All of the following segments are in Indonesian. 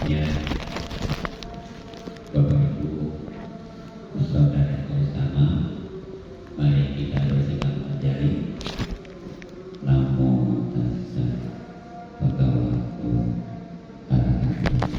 Ya, Bapak Ibu, saudara bersama, mari kita bersihkan jari. Namo Tassa Bhagavato Arahato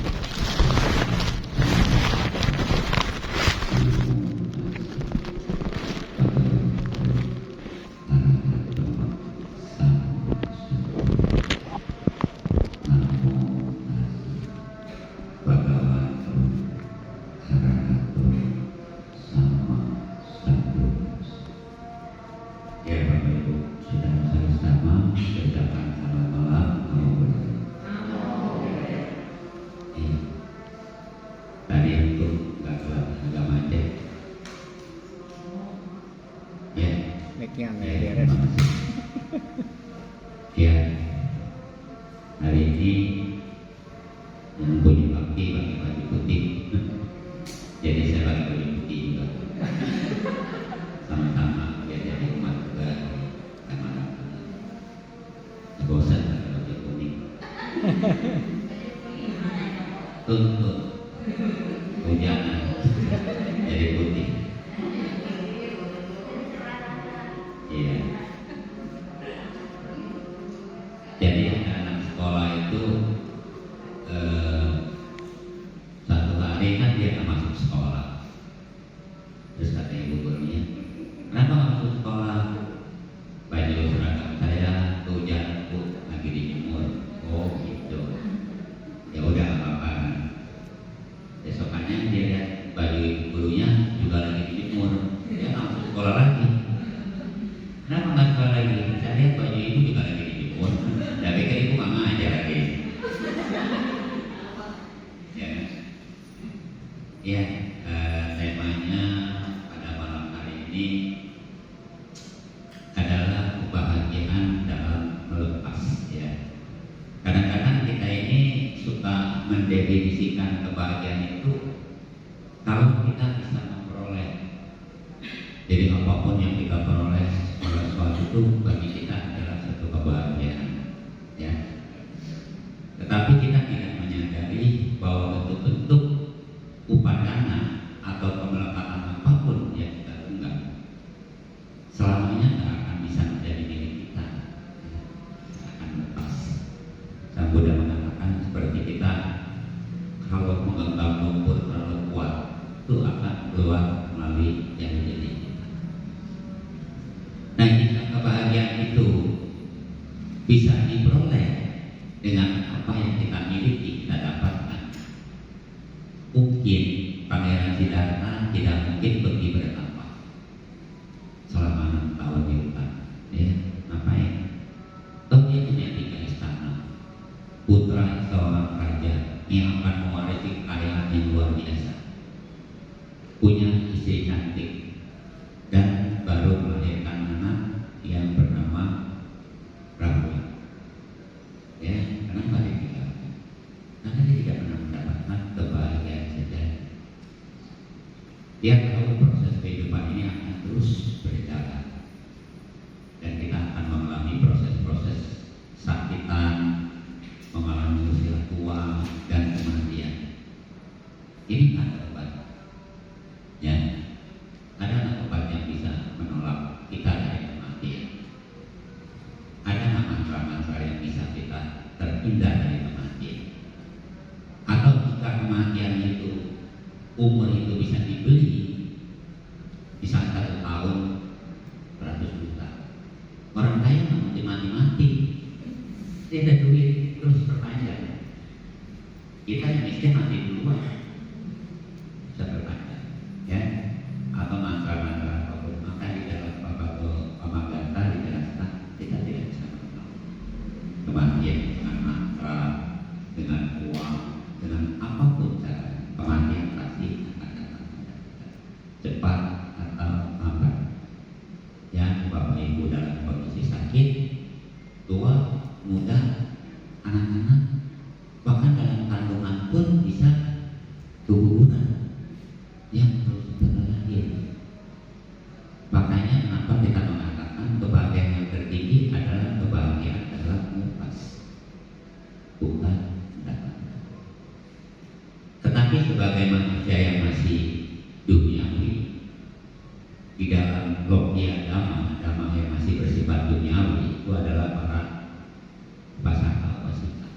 Ya Bapak Ibu, sudah bersama ucapkan selamat malam. Tadi untuk nggak kelar agak macet. Ya. Mic-nya nggak beres. Ya. Hari ini yang punya bakti pakai baju putih. Jadi saya pakai baju putih juga. Sama-sama ya, jadi umat juga kemana-mana. Bosan pakai baju kuning. Tuntut hujanan jadi putih. Iya. Jadi anak sekolah itu satu hari kan dia nggak masuk sekolah. Terus kata ibu gurunya, kenapa nggak masuk sekolah? Baju seragam saya hujan bu, lagi dijemur. Oh gitu. Ya udah nggak apa-apa. Besokannya dia lihat baju gurunya juga lagi dijemur. Dia nggak masuk sekolah lagi. Kenapa nggak sekolah lagi? Saya lihat baju ibu juga lagi dijemur. Dan pikir ibu nggak ngajar lagi. Ya, ya temanya pada malam hari ini adalah kebahagiaan dalam melepas. Ya, kadang-kadang kita ini suka mendefinisikan kebahagiaan itu kalau kita bisa memperoleh. Jadi apapun yang kita peroleh oleh sesuatu itu bagi kita adalah satu kebahagiaan. Ya. Tetapi kita tidak menyadari bahwa bentuk-bentuk upadana atau kemelekatan apapun yang kita tunggang selamanya tidak akan bisa menjadi milik kita. Akan lepas. Sang Buddha mengatakan seperti kita kalau menggenggam lumpur terlalu kuat itu akan keluar melalui jari-jari kita. Nah, jika kebahagiaan itu bisa diperoleh dengan apa yang kita miliki, kita dapatkan, mungkin Pangeran Siddhartha tidak mungkin pergi bertapa selama 6 tahun di hutan. Ya, ngapain? Toh dia punya 3 istana, putra seorang raja yang akan mewarisi kekayaan yang luar biasa, punya istri cantik, dan baru melahirkan anak yang bernama Rahula. Ya, kenapa dia tinggalkan? Karena dia tidak pernah mendapatkan kebahagiaan sejati. Dia tahu proses kehidupan ini akan terus berjalan, dan kita akan mengalami proses-proses sakitan, mengalami usia tua dan kematian. Ini ada obat. Ya, ada obat yang bisa menolak kita dari kematian. Ada mantra-mantra yang bisa kita terhindar dari kematian. Atau jika kematian itu, umur itu bisa dibeli, bisa 1 tahun 100 juta. Orang kaya nggak mati-mati, dia ada duit terus perpanjang. Kita yang miskin mati duluan, bisa perpanjang. Ya, atau mantra-mantra apapun. Maka di dalam Bhagavad Gita dijelaskan kita tidak bisa menolak kematian dengan mantra, dengan uang, dengan apapun cara. Kematian pasti akan datang, cepat atau lambat. Ya, Bapak Ibu dalam kondisi sakit, tua, muda, anak-anak, bahkan dalam kandungan pun bisa keguguran. Ya, Tapi sebagai manusia yang masih duniawi, di dalam logia dhamma yang masih bersifat duniawi, itu adalah para upasaka upasika.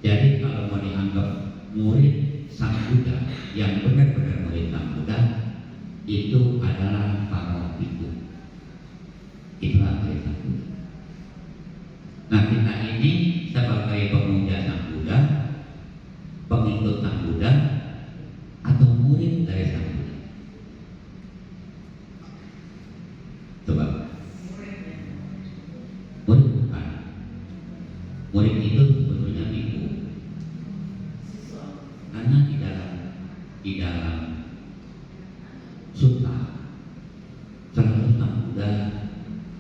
Jadi kalau mau dianggap murid Sang Buddha, yang benar-benar murid Sang Buddha, itu adalah para bhikkhu. Itulah murid Sang Buddha. Nah, kita ini sebagai pemuja Sang Buddha, pengikut Sang Buddha, atau murid dari Sang Buddha? Coba. Murid bukan. Murid itu sebetulnya bhikkhu. Karena di dalam sutta selalu Sang Buddha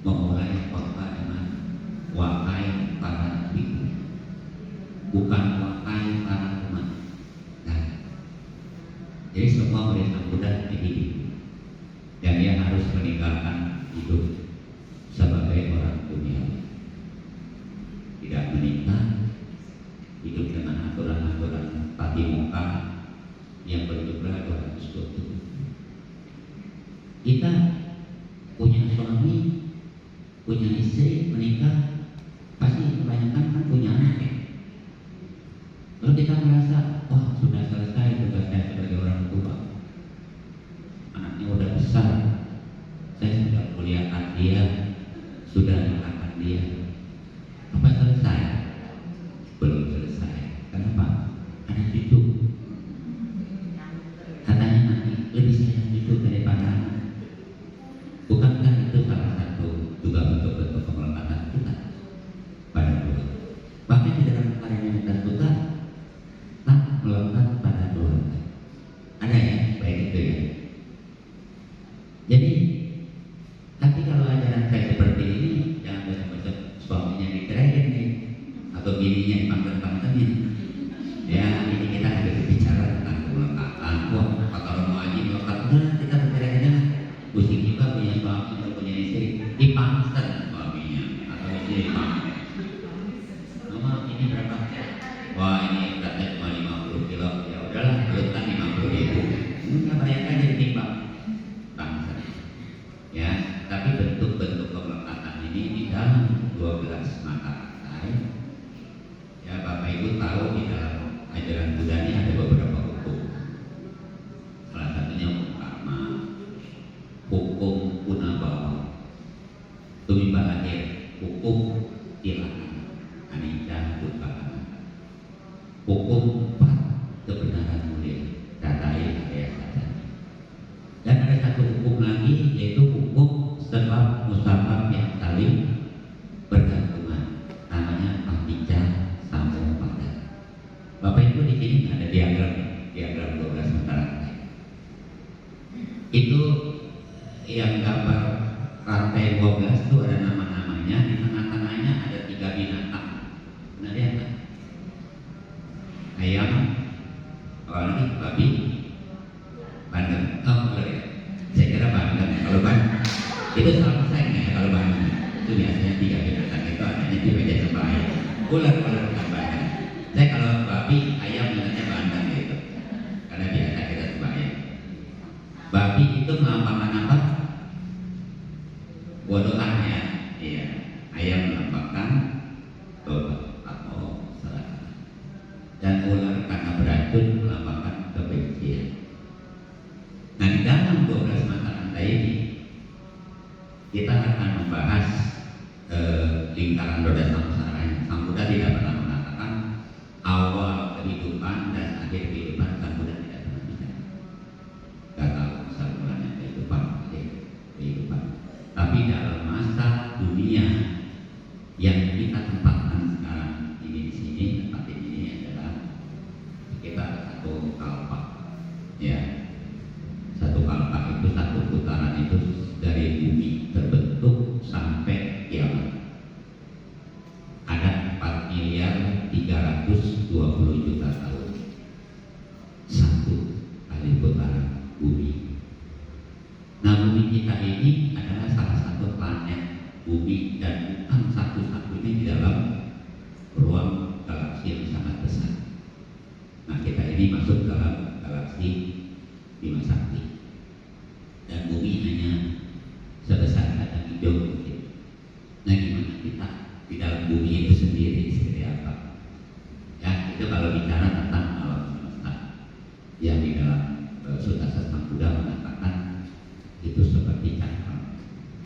memulai khotbah dengan wahai para bhikkhu, bukan wahai para teman. Nah, jadi semua murid Sang Buddha jadi bhikkhu, dan dia harus meninggalkan hidup sebagai orang duniawi, tidak menikah, hidup dengan aturan-aturan patimokkha yang berjumlah 220. Kita punya suami, punya istri, menikah, pasti kebanyakan kan punya anak ya. Lalu kita merasa, wah sudah selesai tugas saya sebagai orang tua, anaknya udah besar, saya sudah muliakan dia, sudah mengangkat dia. Apa selesai? Belum selesai. Kenapa? Ada cucu. Katanya nanti lebih sayang cucu daripada anak. Bukankah itu salah satu juga bentuk-bentuk kemelekatan kita pada Tuhan? Bahkan di dalam karya Buddha, tak melekat pada Tuhan. Ada ya, baik itu ya. Jadi, tapi kalau ajaran saya seperti ini, jangan besok-besok suaminya dikerahin nih, atau bininya dipanggil-panggilin. Ya, ini kita harus bicara tentang kemelekatan. Wah, kalau mau aja melekat, udah kita bicara aja. Pusing juga punya suami atau punya istri, dipangster suaminya atau istri dipangster. Mama ini berapa? Wah ini beratnya cuma 50 kilo. Ya udahlah, belutkan 50.000. Enggak, bayar aja ditimbang. Pangster. Ya, tapi bentuk-bentuk kemelekatan ini di dalam 12 mata rantai. Ya, Bapak Ibu tahu di dalam ajaran Buddha ini ada beberapa hukum. Salah satunya hukum karma, hukum punabawa, tumimba lahir, hukum ilahan, anicca dukkha anatta, hukum 4 kebenaran mulia, tatai adaya saja. Dan ada satu hukum lagi, yaitu hukum sebab musabab yang saling bergantungan, namanya paticca samuppada. Bapak Ibu di sini ada diagram 12 mata rantai. Itu yang gambar rantai 12 itu ada nama-namanya, di tengah-tengahnya ada 3 binatang. Benar ya kan? Ayam, lagi babi, bandeng. Oh, benar ya. Saya kira bandeng ya. Kalau bandeng itu salah saya ya, kalau bandeng itu biasanya 3 binatang itu adanya di meja sebelah ayam. Ular bukan bandeng. Saya kalau babi, ayam ingatnya bandeng gitu. Karena biasa kita sebelah ayam. Babi itu melambangkan apa? Bodohan ya, iya. Ayam melambangkan tobat atau salah. Dan ular karena beracun melambangkan kebencian. Nah, di dalam 12 mata rantai ini kita akan membahas lingkaran roda samsara. Sang Buddha tidak pernah mengatakan awal kehidupan dan akhir kehidupan. Sang Buddha tidak pernah bicara. Gak tahu asal mulanya kehidupan, akhir kehidupan. Tapi dalam masa dunia yang kita tempatkan sekarang ini di sini, tempat ini adalah sekitar 1 kalpa. Ya, 1 kalpa itu 1 putaran itu dari bumi terbentuk sampai kiamat. Ada 4.320.000.000 tahun. 1 kali putaran bumi. Nah, bumi kita ini adalah salah satu planet bumi dan bukan satu-satunya di dalam ruang galaksi yang sangat besar. Nah, kita ini masuk dalam galaksi Bima Sakti, dan bumi hanya sebesar kacang hijau mungkin. Nah, gimana kita di dalam bumi itu sendiri seperti apa? Ya, itu kalau bicara tentang alam semesta yang di dalam Sutta Sastra Buddha mengatakan itu seperti cakram,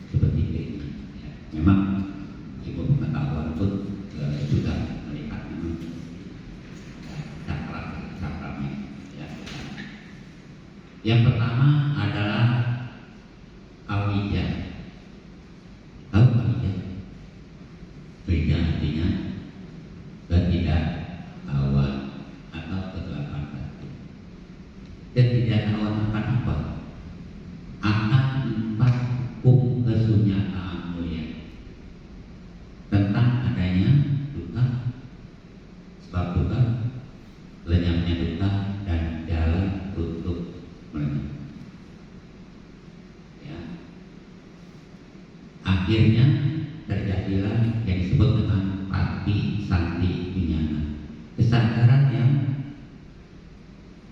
seperti ini. Ya, memang ilmu pengetahuan pun sudah melihat memang cakramnya. Ya. Yang pertama adalah awija. Tahu awija? Awija artinya ketidaktahuan atau kegelapan batin. Ketidaktahuan akan apa? Akan empat hukum kesunyataan mulia tentang adanya duka, sebab duka, lenyapnya duka, dan jalan untuk melenyap. Ya. Akhirnya terjadilah yang disebut dengan pati santi vinyana, kesadaran yang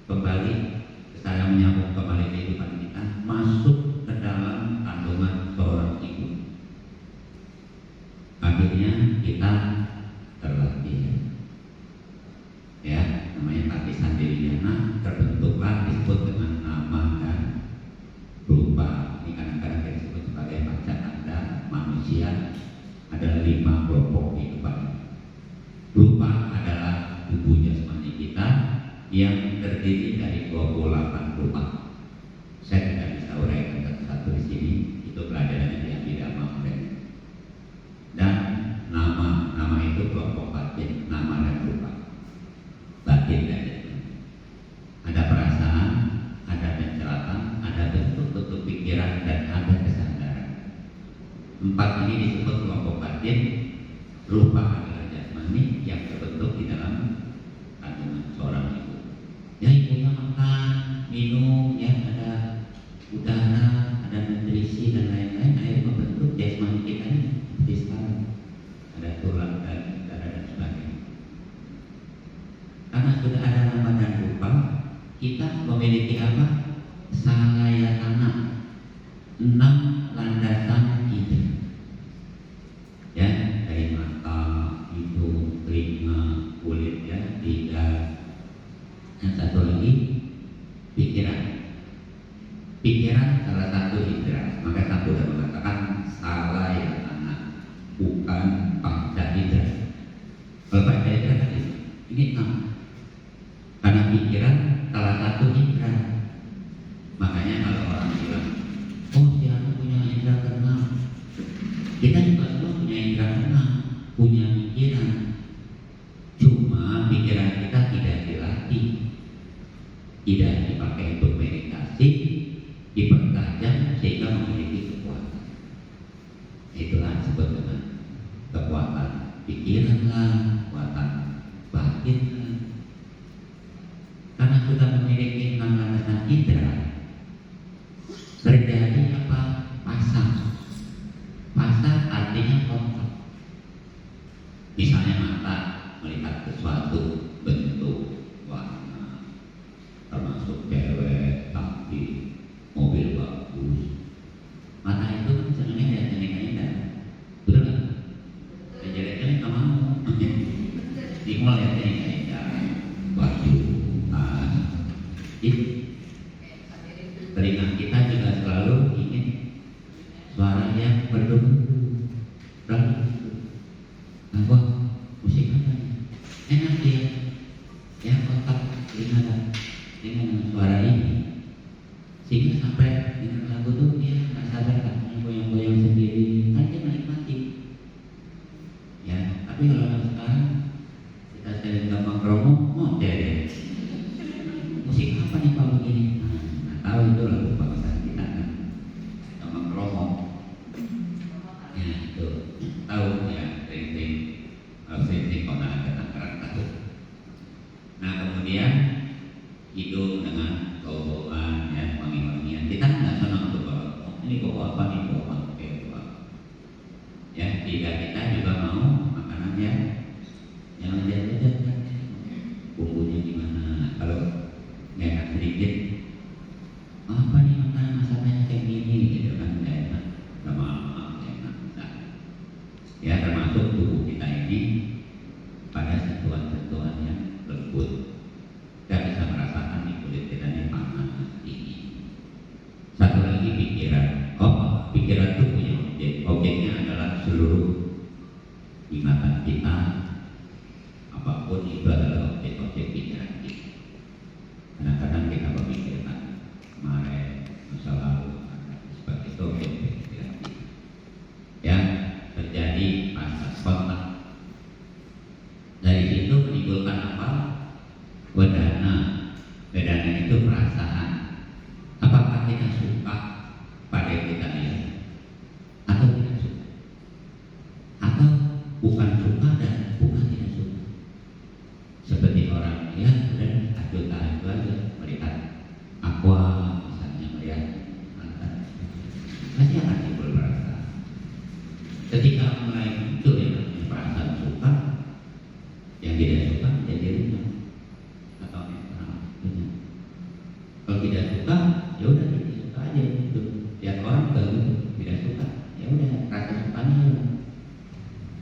kembali, kesadaran menyambung kembali kehidupan kita, masuk ke dalam kandungan seorang ibu. Akhirnya kita terlatih, ya, namanya pati santi vinyana, terbentuklah disebut dengan nama dan rupa. Ini kadang-kadang kita disebut sebagai panca tanda manusia. Ada 5 kelompok kehidupan. Rupa adalah tubuh jasmani kita yang terdiri dari 28 rupa. Saya tidak bisa uraikan satu-satu di sini. Itu pelajarannya di Abhidhamma. Dan nama itu kelompok batin, nama dan rupa. Batin dan jasmani. Ada perasaan, ada penceratan, ada bentuk-bentuk pikiran, dan ada kesadaran. 4 ini disebut kelompok batin. Rupa adalah jasmani yang terbentuk di dalam kandungan seorang ibu. Ya, ibunya makan, minum, ya, ada udara, ada nutrisi dan lain-lain, akhirnya membentuk jasmani kita ini seperti sekarang. Ada tulang dan darah dan sebagainya. Karena sudah ada nama dan rupa, kita memiliki apa? Salayatana, 6 landasan kita. Ya, dari mata, hidung, telinga, kulit, ya, lidah. Yang satu lagi pikiran. Pikiran salah satu indera. Maka Sang Buddha mengatakan salayatana, bukan panca indera. Kalau panca indera tadi ini 6. Karena pikiran salah satu indera. Makanya kalau orang bilang, oh siapa punya indera keenam? Kita juga semua punya indera keenam, punya pikiran. Cuma pikiran kita tidak dilatih, tidak dipakai untuk meditasi, dipertajam sehingga memiliki kekuatan. Itulah disebut dengan kekuatan pikiran lah, kekuatan batin lah. Karena sudah memiliki 6 landasan indera, terjadi apa? Pasang. Pasang artinya kontak. Misalnya mata melihat sesuatu bentuk, warna, termasuk cewek, cantik, mobil bagus. Mata itu kan senangnya lihat jelek-jelek, betul nggak? Jelek-jelek nggak mau. Di mall lihat jelek-jelek, baju, tas, itu. Telinga kita juga selalu ingin suara yang berdebu, wah, musik apa nih? Enak dia, ya, kontak telinga dengan suara ini, sehingga sampai dengan lagu tuh dia nggak sadar kan, goyang-goyang sendiri, kan dia menikmati. Ya, tapi kalau sekarang kita sering gampang kromo, oh deh, musik apa nih Pak begini? Nah, tahu itu lagu bangsa kita kan, gampang kromo. Ya itu tahu ya, sering kona ada tangkaran tahu. Nah kemudian hidung dengan bau-bauan, ya, wangi-wangian. Kita nggak enak sedikit. Apa nih makanan masakannya kayak gini gitu kan, nggak enak. Maaf, nggak enak misalnya. Ya termasuk tubuh kita ini pada sentuhan-sentuhan yang lembut. Kita bisa merasakan di kulit kita ini panas, dingin. Satu lagi pikiran. Pikiran itu punya objek. Objeknya adalah seluruh ingatan kita. Apapun itu adalah objek-objek pikiran kita. Kadang-kadang kita memikirkan kemarin, masa lalu, seperti itu objek-objek pikiran kita. Ya, terjadi rasa spontan. Dari situ menimbulkan apa? Wedana. Wedana itu perasaan. Apakah kita suka pada yang kita lihat atau tidak suka, atau bukan suka dan bukan tidak suka? Seperti orang lihat dan acuh-acuh aja melihat aqua, misalnya melihat mantan, pasti akan timbul perasaan. Ketika mulai muncul yang namanya perasaan suka, yang tidak suka jadi ringan atau netral. Kalau tidak suka, ya udah tidak suka aja gitu. Lihat orang juga gitu, tidak suka, ya udah rasa sukanya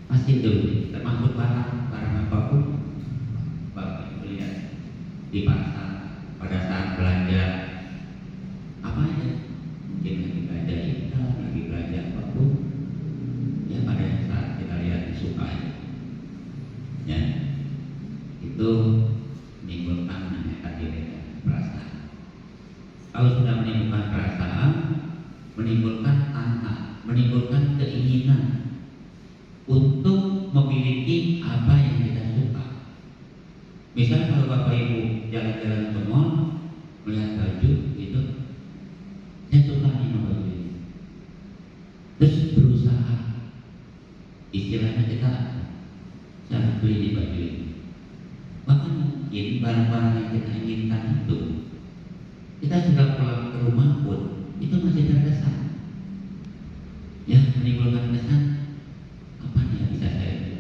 pasti dulu. Termasuk barang apapun, bapak ibu lihat di pasar pada saat belanja apa aja, mungkin lagi belanja ikan, lagi belanja apapun, ya pada saat kita lihat suka aja, ya itu menimbulkan namanya tadi perasaan. Kalau sudah menimbulkan perasaan, menimbulkan tantang, menimbulkan keinginan untuk memiliki apa yang kita suka. Misalnya kalau bapak ibu jalan-jalan ke mall, melihat baju gitu, saya suka nih sama baju ini. Terus berusaha, istilahnya kita cara beli di baju ini. Bahkan mungkin barang-barang yang kita inginkan itu, kita sudah pulang ke rumah pun itu masih terkesan, ya menimbulkan kesan apa nih yang bisa saya beli?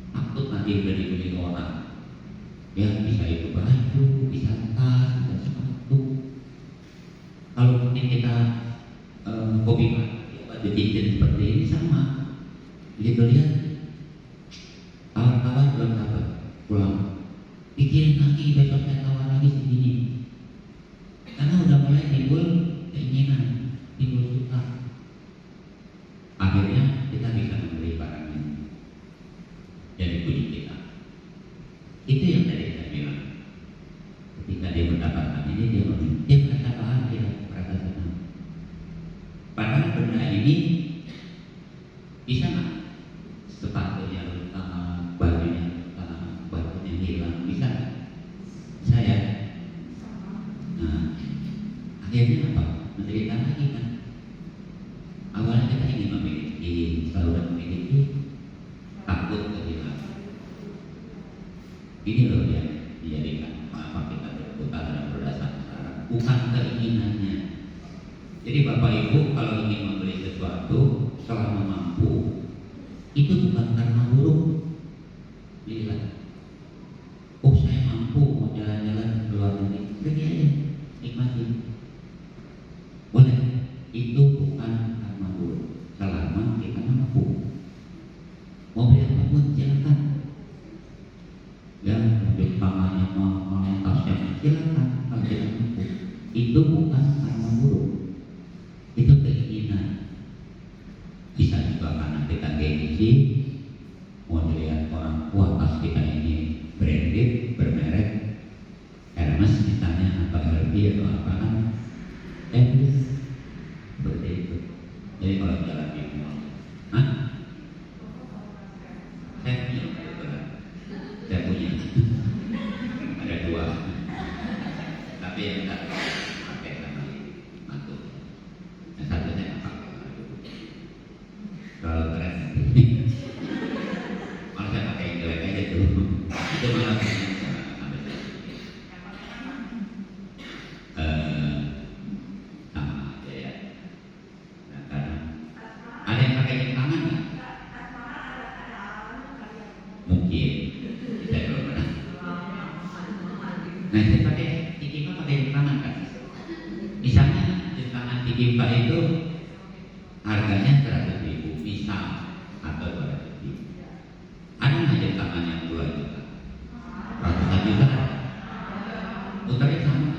Takut nanti beli orang, ya bisa itu baju, bisa tas, bisa sepatu. Kalau mungkin kita hobi baju cincin seperti ini sama, begitu lihat kawan-kawan belum dapat pulang, pikirin lagi besok saya tawar lagi segini. Karena udah mulai timbul keinginan, timbul suka. Akhirnya kita bisa membeli barang ini jadi punya kita. Itu yang tadi saya bilang. Ketika dia mendapatkan ini, dia merasa bahagia, merasa senang. Padahal benda ini bisa nggak? Sepatunya rusak, bajunya rusak, bajunya hilang, bisa nggak? Bisa ya. Nah, akhirnya apa? Menderita lagi kan? Awalnya kita ingin memiliki, selalu memiliki, takut kehilangan. Ini loh yang dijadikan mengapa kita berputar dan berdasar sekarang, bukan keinginannya. Jadi bapak ibu kalau ingin membeli sesuatu selama mampu, itu bukan karena buruk. Lihat, oh saya mampu mau jalan-jalan ke luar negeri, pergi aja, nikmati. Boleh, itu bukan karena buruk. Selama kita mampu, mau beli apapun silakan. Ya, mobil tangannya mahal, tasnya silakan. Kalau tidak mampu, itu bukan karena buruk. Itu keinginan. Bisa juga karena kita gengsi, mau dilihat orang, wah tas kita ini branded, bermerek, Hermes misalnya, atau LV atau apa kan, seperti itu. Jadi kalau jalan di mall, saya punya kebetulan, saya punya, ada dua, tapi yang satu pakai sama mantu, yang satu saya nggak pakai. Kalau keren, malah saya pakai yang jelek aja tuh, itu malah sama aja ya. Nah, karena ada yang pakai jam tangan nggak? Mungkin, saya belum pernah. Nah, saya pakai tiki apa? pakai jam tangan kan. Misalnya jam tangan Tigimpa itu harganya 100.000 misal atau 200.000. Ada nggak jam tangan yang 2 juta? Ratusan juta? Putarnya sama.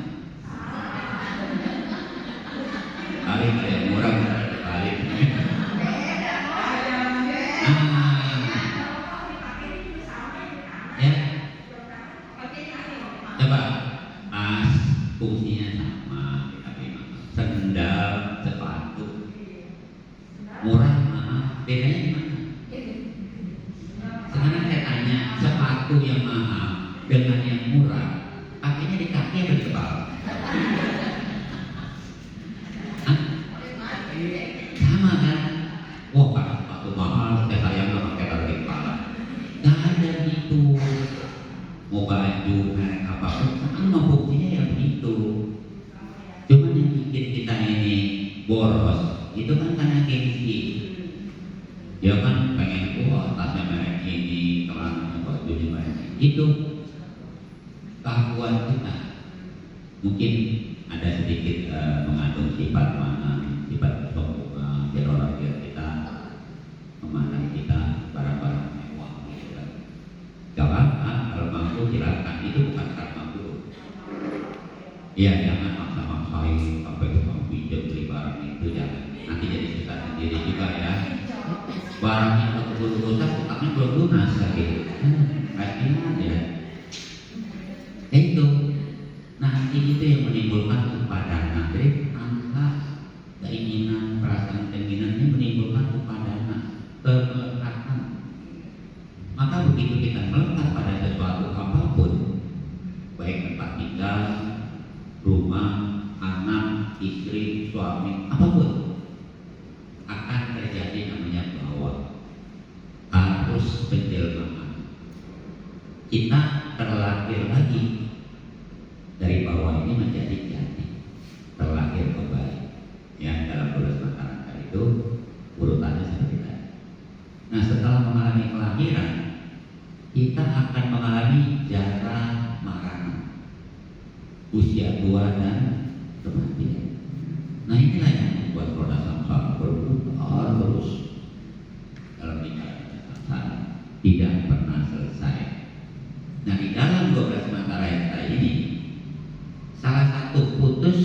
Kali yang murah kali. Ya. Coba tas fungsinya sama, tapi sendal, sepatu, murah mahal, bedanya di mana? Sekarang saya tanya, sepatu yang mahal dengan yang murah, pakainya di kaki atau di kepala? Sama kan? Wah, pakai sepatu mahal, saya sayang nggak pakai taruh di kepala. Gak ada gitu. Mau baju merek apapun, sama fungsinya yang begitu. Cuman yang bikin kita ini boros, itu kan karena gengsi. Ya kan pengen tasnya merek ini, celananya bajunya merek ini. Itu keakuan kita. Mungkin ada sedikit mengandung sifat mana, sifat sombong, orang biar kita memandang kita barang-barang mewah gitu kan. Kalau mampu silakan, itu bukan karma buruk. Iya, jangan maksa-maksain sampai tukang pinjam beli barang itu, jangan. Nanti jadi susah sendiri juga ya. Barangnya betul rusak, utangnya belum lunas lagi. Kasihan ya. Itu nanti itu yang menimbulkan kepadanya. Jadi angka keinginan, perasaan keinginannya menimbulkan kepadanya, kemelekatan. Maka begitu kita melekat pada sesuatu apapun, baik tempat tinggal, rumah, anak, istri, suami, apapun, akan terjadi namanya bawah arus penjelmaan. Kita terlahir lagi dari bawah ini menjadi jati, terlahir kembali. Ya, dalam 12 mata itu urutannya seperti tadi. Nah, setelah mengalami kelahiran, kita akan mengalami jara marana, usia tua dan kematian. Nah, inilah yang membuat roda samsara berputar terus dalam lingkaran samsara, tidak pernah selesai. Nah, di dalam 12 mata raya ini, salah satu putus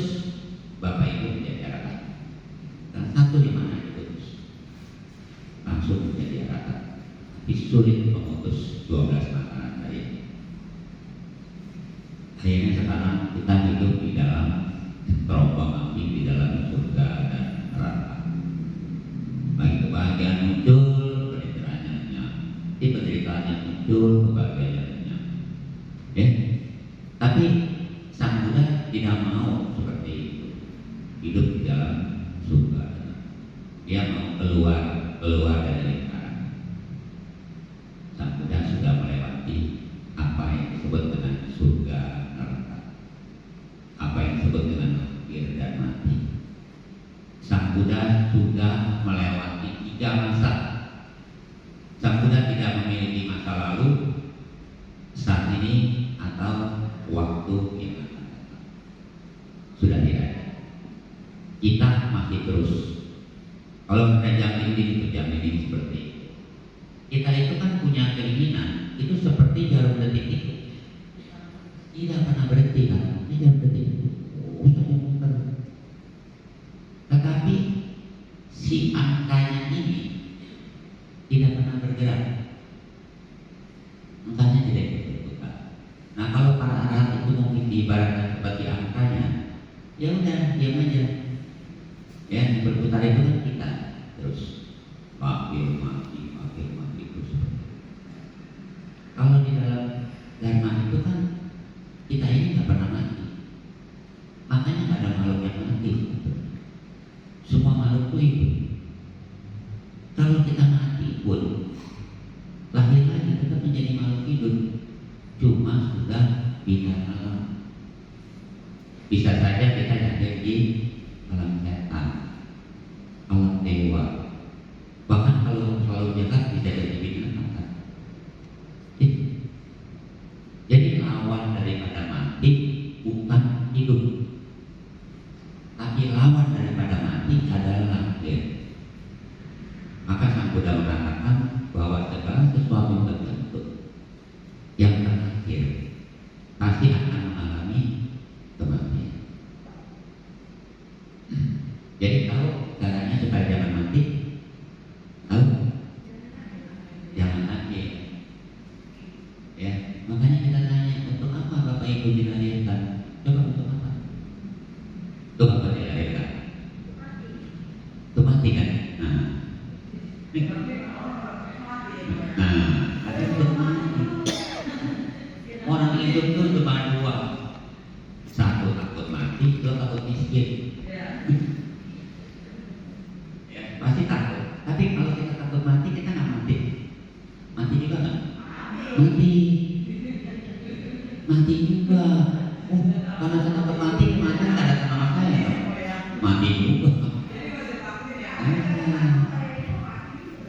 Bapak Ibu menjadi rata, dan satu di mana diputus langsung menjadi rata. Sulit memutus 12 mata rantai ini. Akhirnya sekarang kita hidup di dalam terombang ambing, di dalam surga dan neraka. Bagi kebahagiaan muncul, penderitaannya lenyap. Di penderitaannya muncul, kebahagiaannya lenyap. Ya, tapi Sang Buddha tidak mau seperti itu. Hidup di dalam surga. Dia mau keluar dari lingkaran. Sang Buddha sudah melewati apa yang disebut dengan surga neraka, apa yang disebut dengan lahir dan mati. Sang Buddha sudah melewati 3 masa. Sang Buddha tidak memiliki masa lalu, saat ini, atau waktu yang akan datang. Sudah tidak ada. Kita masih terus. Kalau kita jam ini seperti itu. Kita itu kan punya keinginan, itu seperti jarum detik itu, tidak pernah berhenti kan? Ini jarum detik itu, saja muter. Tetapi si angkanya ini tidak pernah bergerak, angkanya tidak berputar. Nah, kalau para arahat itu mungkin diibaratkan seperti angkanya, ya udah diam aja. Ya, berputar itu kan kita terus makin mati terus. Kalau di dalam dharma itu kan kita ini nggak pernah mati, makanya nggak ada makhluk yang mati. Semua makhluk itu hidup. Kalau kita mati pun lahir lagi tetap menjadi makhluk hidup, cuma sudah pindah alam. Bisa saja kita lahir di alam setan, alam dewa, bahkan kalau selalu jahat bisa jadi binatang kan. Jadi lawan daripada mati bukan hidup, dilahirkan. Coba untuk apa? Untuk apa dilahirkan? Untuk mati kan? Nah, ada untuk mati. Orang hidup tuh cuma dua. Satu takut mati, dua takut miskin. Ya, pasti takut. Tapi kalau kita takut mati, kita nggak mati. Mati juga nggak? Mati. Mati juga. Oh, karena saya takut mati, kematian nggak ada sama saya. Mati juga.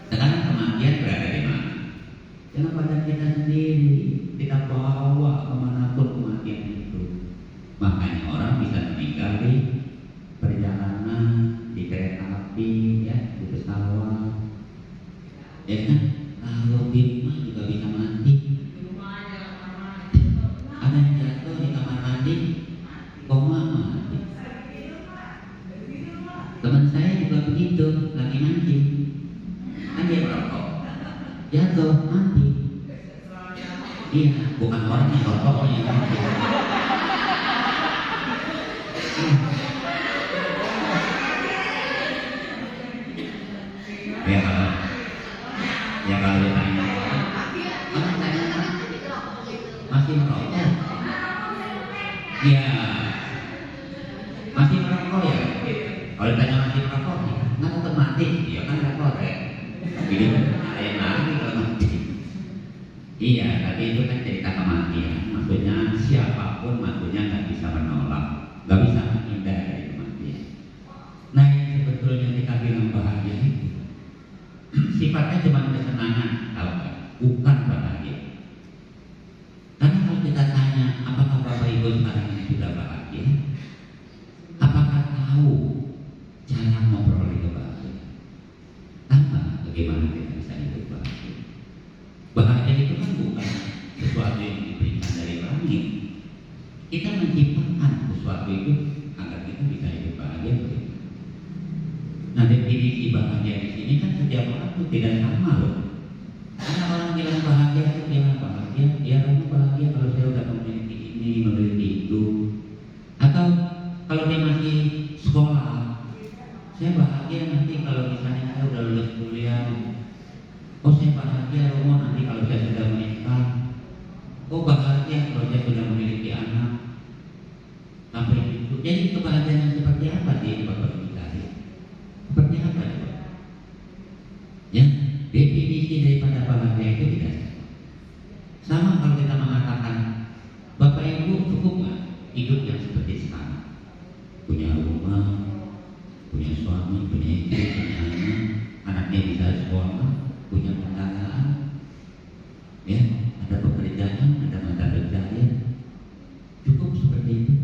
Sekarang kematian berada di mana? Jangan pada kita sendiri. Kita bawa kemanapun kematian itu. Makanya orang bisa meninggal di perjalanan, di kereta api, ya, di pesawat. Ya kan? Kalau di rumah juga bisa mati. Ada yang jatuh di kamar mandi, koma mati. Teman saya juga begitu, lagi mancing. Kan dia merokok, jatuh mati. Iya, bukan orangnya, rokoknya yang mati. Ya kalau ditanya, masih merokok? Iya, masih merokok ya. Kalau ditanya masih merokok, nggak tetap mati. Iya kan repot ya. Jadi ada yang lagi kalau mati. Iya, tapi itu kan cerita kematian. Maksudnya siapapun maksudnya nggak bisa menolak, nggak bisa menghindar dari kematian. Nah, yang sebetulnya kita bilang bahagia itu sifatnya cuma kesenangan, tahu nggak? Bukan bahagia. Karena kalau kita tanya, apakah Bapak Ibu sekarang ini sudah bahagia? Apakah tahu cara memperoleh kebahagiaan? Tanpa bagaimana kita bisa hidup bahagia? Bahagia itu kan bukan sesuatu yang diberikan dari langit. Kita menciptakan sesuatu itu agar kita bisa hidup bahagia. Nah, definisi bahagia di sini kan setiap orang itu tidak sama loh. Karena orang bilang bahagia itu bilang bahagia, ya kamu bahagia kalau saya udah memiliki ini, memiliki itu. Atau kalau dia masih sekolah, saya bahagia nanti kalau misalnya saya udah lulus kuliah. Oh, saya bahagia Romo nanti kalau saya sudah menikah. Oh, bahagia kalau saya sudah memiliki anak. Sampai itu. Jadi kebahagiaan seperti apa sih Bapak Ibu? Seperti apa itu? Ya, definisi daripada bahagia itu tidak sama. Kalau kita mengatakan Bapak Ibu cukup nggak hidup yang seperti sekarang? Punya rumah, punya suami, punya istri, punya anak, anaknya bisa sekolah, punya kendaraan, ya, ada pekerjaan, ada mata pencaharian. Cukup seperti itu?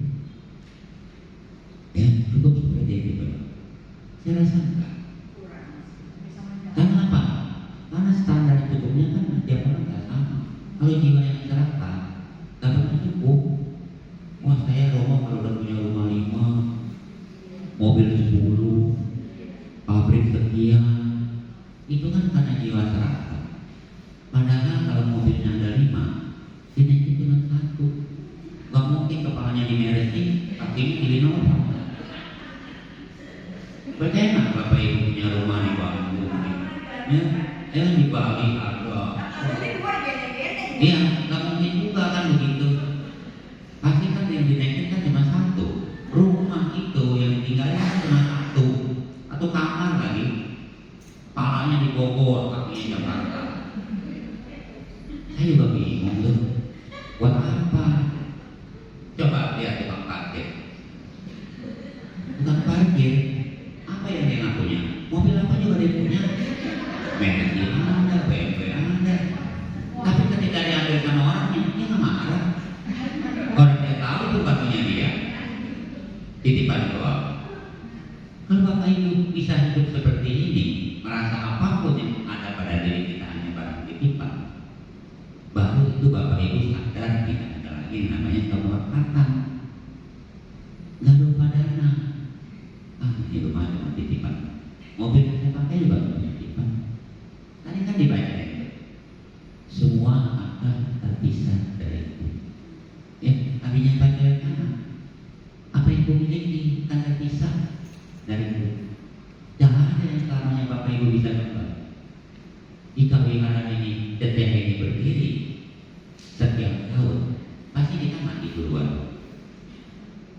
Ya, cukup seperti itu. Saya rasa enggak. Karena apa? Karena standar cukupnya kan tiap orang nggak sama. Kalau jiwa yang serakah, nggak pernah cukup. Wah, saya Romo kalau udah punya rumah 5, mobil 10, pabrik sekian, itu kan karena jiwa serakah. Padahal kalau mobilnya ada 5, dinaikin cuma 1. Gak mungkin kepalanya dimeresin, kakinya dilinopang. Percaya nggak Bapak Ibu punya rumah di Bali? Ya, di Bali ada. Iya, nggak mungkin juga kan begitu. Pasti kan yang dinaikin kan cuma 1. Rumah itu yang tinggalnya kan cuma 1, atau kamar lagi. Palanya di Bogor, kakinya di Jakarta. Saya juga bingung tuh. Buat apa? Coba lihat tukang parkir. Tukang parkir. Apa yang dia nggak punya? Mobil apa juga dia punya? Mercedes ada, BMW ada. Tapi ketika diambil sama orangnya, dia nggak marah. Orang dia tahu itu punya dia. Titipan doang. Kalau Bapak Ibu bisa hidup seperti ini, merasa apapun yang ada pada diri kita hanya barang titipan, baru itu Bapak Ibu sadar tidak ada lagi yang namanya kemelekatan. Nggak lupa dana. Ini rumah cuma titipan. Mobil yang saya pakai juga cuma titipan. Tadi kan dibaca itu. Semua akan terpisah dari itu. Ya, artinya pakai dari itu. Jangan ada yang selamanya Bapak Ibu bisa kembali. Jika wihara ini, TTH ini berdiri setiap tahun, pasti kita mati duluan.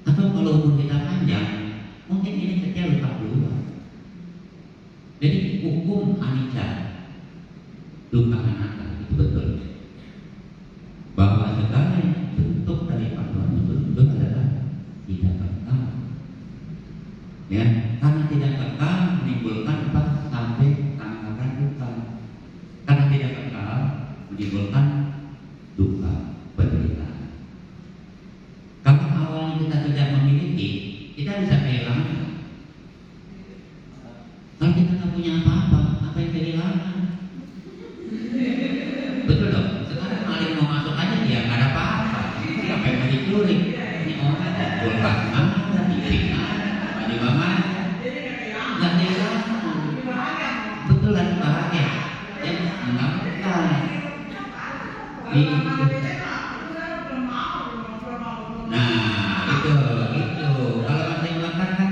Atau kalau umur kita panjang, mungkin ini kecil lupa duluan. Jadi hukum anicca, dukkha anatta itu betul. Bahwa segala bentuk dari perbuatan itu adalah tidak kekal. Ya, karena tidak kekal menimbulkan apa? Sampai tangkapan dukkha. Karena tidak kekal menimbulkan dukkha, penderitaan. Kalau awalnya kita tidak memiliki, kita bisa kehilangan. Kalau kita nggak punya apa-apa, apa yang kehilangan? Betul dong. Sekarang maling mau masuk aja dia nggak ada apa-apa. Siapa yang mau dicuri? Ini orang ada kulkas ada, TV ada, di mana? Nggak kehilangan. Betul kan bahagia? Ya nggak betul. Nah itu kalau masih makan kan.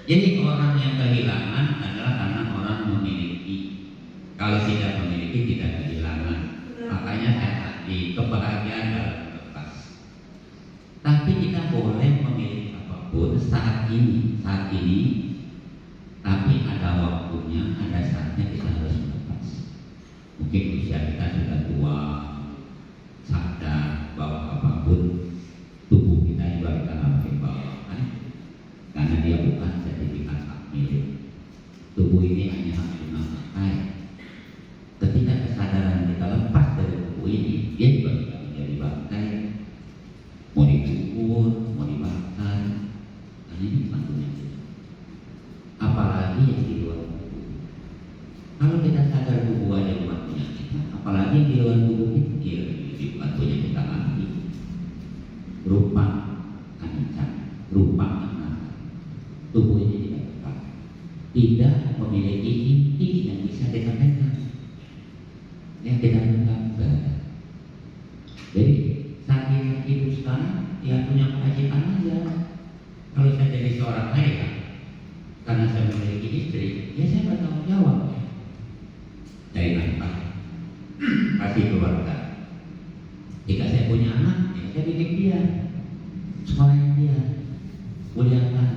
Jadi orang yang kehilangan adalah karena orang memiliki. Kalau tidak memiliki tidak kehilangan. Makanya saya tadi kebahagiaan dalam lepas. Tapi kita boleh memiliki apapun saat ini. Tapi ada waktunya, ada saatnya kita harus melepas. Mungkin usia kita sudah tua, sadar bahwa apapun tubuh kita juga kita nggak boleh bawa kan? Karena dia bukan sertifikat hak milik. Tubuh ini hanya hak memakai. Ketika kesadaran kita lepas dari tubuh ini, dia juga tidak menjadi bangkai. Mau dikubur, mau dibakar, karena ini bukan punya kita. Apalagi yang di luar tubuh. Kalau kita sadar tubuh aja bukan punya kita, apalagi yang di luar tubuh kita, bukan punya kita lagi. Rupa anicca, rupa anatta. Tubuh ini tidak kekal, tidak memiliki inti yang bisa dikatakan. Yang tidak kekal. Jadi saat kita hidup sekarang, ya punya kewajiban aja. Kalau saya jadi seorang ayah, karena saya memiliki istri, ya saya bertanggung jawab. Dari nafkah, kasih keluarga. Jika saya punya anak, ya saya didik dia, sekolahin dia, kuliahkan,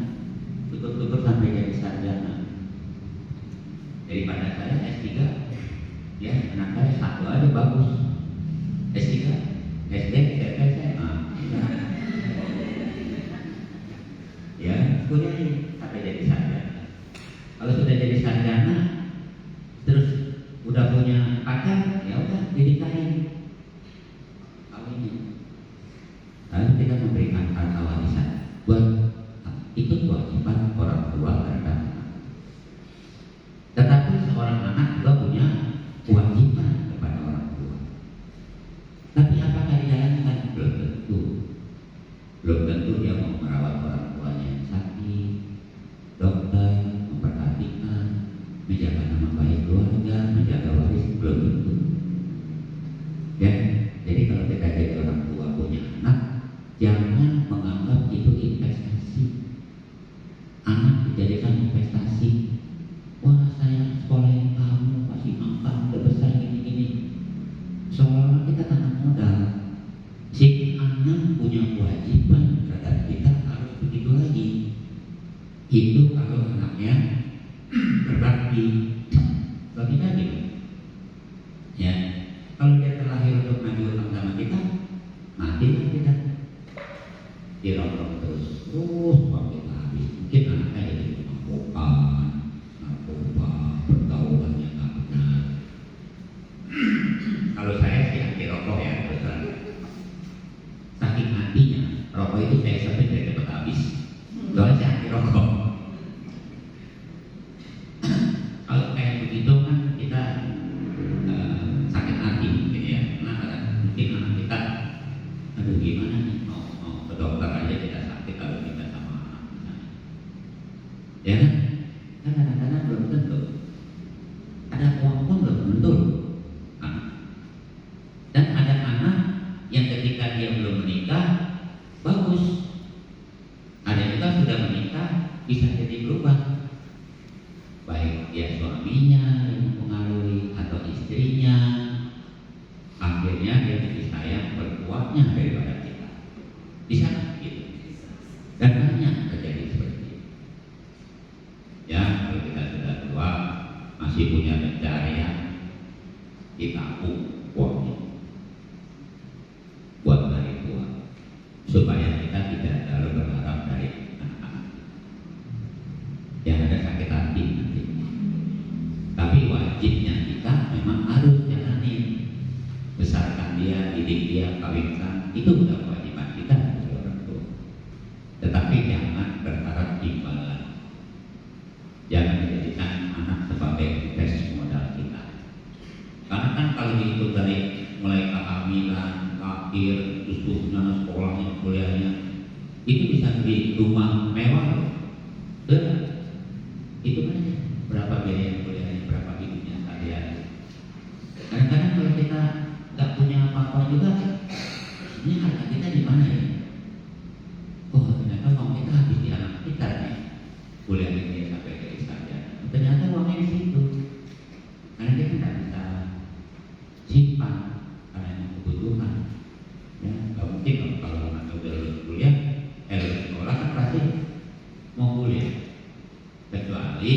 tutur-tutur sampai jadi sarjana. Daripada saya S3, ya anak saya satu aja bagus. S3, SD, SMP, SMA. Ya, kuliahin sampai jadi sarjana. Kalau sudah jadi sarjana, terus udah punya pacar, ya udah dinikahin. Lalu kita memberikan harta warisan buat itu kewajiban orang tua terhadap anak. Tetapi seorang anak juga punya kewajiban kepada orang tua. Tapi apakah dijalankan? Belum tentu. Belum tentu dia mau merawat orang tuanya yang sakit, dokter, memperhatikan, menjaga nama baik keluarga, menjaga waris, belum tentu. Ya, jadi kalau kita jadi orang tua punya anak, jangan menganggap itu investasi. Anak dijadikan investasi. Wah, saya sekolahin kamu, kasih makan, udah besar gini-gini. Seolah-olah kita tanam modal. Si anak punya kewajiban terhadap kita harus begitu lagi. Itu kalau anaknya berbakti bagi kita. Ya, kalau dia terlahir untuk maju utang sama kita, matilah kita. Dirongrong terus uang kita habis. Mungkin anaknya jadi mabuk-mabukan, narkoba, pergaulannya nggak benar. Kalau saya sih anti rokok ya, betul. Saking antinya, rokok itu saya sampai dari cepat habis. Soalnya saya anti rokok. Kalau kayak begitu kan kita sakit hati mungkin ya. Kenapa kan? Mungkin anak kita, aduh gimana nih? Mau ke dokter aja tidak sakit kalau kita sama anak misalnya. Ya kan? Kan kadang-kadang belum tentu. Ada uang pun belum tentu. Dan ada anak yang ketika dia belum menikah bagus. Ada juga sudah menikah bisa jadi berubah, baik dia suaminya yang mempengaruhi atau istrinya. Akhirnya dia lebih sayang perempuannya daripada kita. Bisa gitu. Dan banyak terjadi seperti itu. Ya, kalau kita sudah tua masih punya pencarian, ditabung uangnya buat hari tua, supaya kita tidak terlalu berharap dari anak-anak yang ada sakit hati nanti. Tapi wajibnya kita memang harus jalanin, besarkan dia, didik dia, kawinkan, itu udah kewajiban kita sebagai orang tua. Tetapi jangan berharap imbalan, jangan menjadikan anak sebagai tes modal kita. Karena kan kalau dihitung dari mulai kehamilan, lahir, susunya, sekolahnya, kuliahnya, itu bisa beli rumah mewah loh. Itu kan berapa biaya kuliahnya, berapa hidupnya sehari-hari. Kadang-kadang kalau kita nggak punya apa-apa juga, ini harta kita di mana ya? Oh, ternyata uang kita habis di anak kita nih. Kuliahnya dia sampai ke saja. Ternyata uangnya di situ. Karena kita nggak bisa simpan karena yang kebutuhan. Ya, nggak mungkin kalau anak udah lulus kuliah, lulus sekolah kan pasti mau kuliah. Kecuali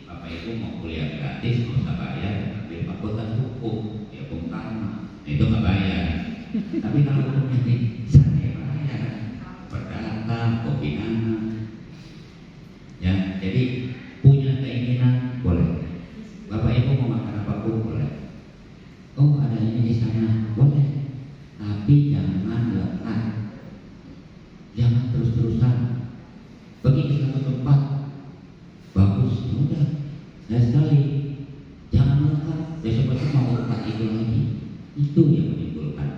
Bapak Ibu mau kuliah gratis, mau usah bayar, ambil fakultas hukum, ya Bung Karno, itu nggak bayar. Tapi kalau hukumnya ini saya bayar, perdata, kopi anak. Ya, jadi punya keinginan boleh. Bapak Ibu mau makan apapun boleh. Oh, ada ini di sana boleh. Tapi jangan lekat, jangan terus-terusan. Pergi ke satu tempat bagus, ya udah, saya sekali. Jangan lekat, besok-besok mau lekat itu lagi. Itu yang menimbulkan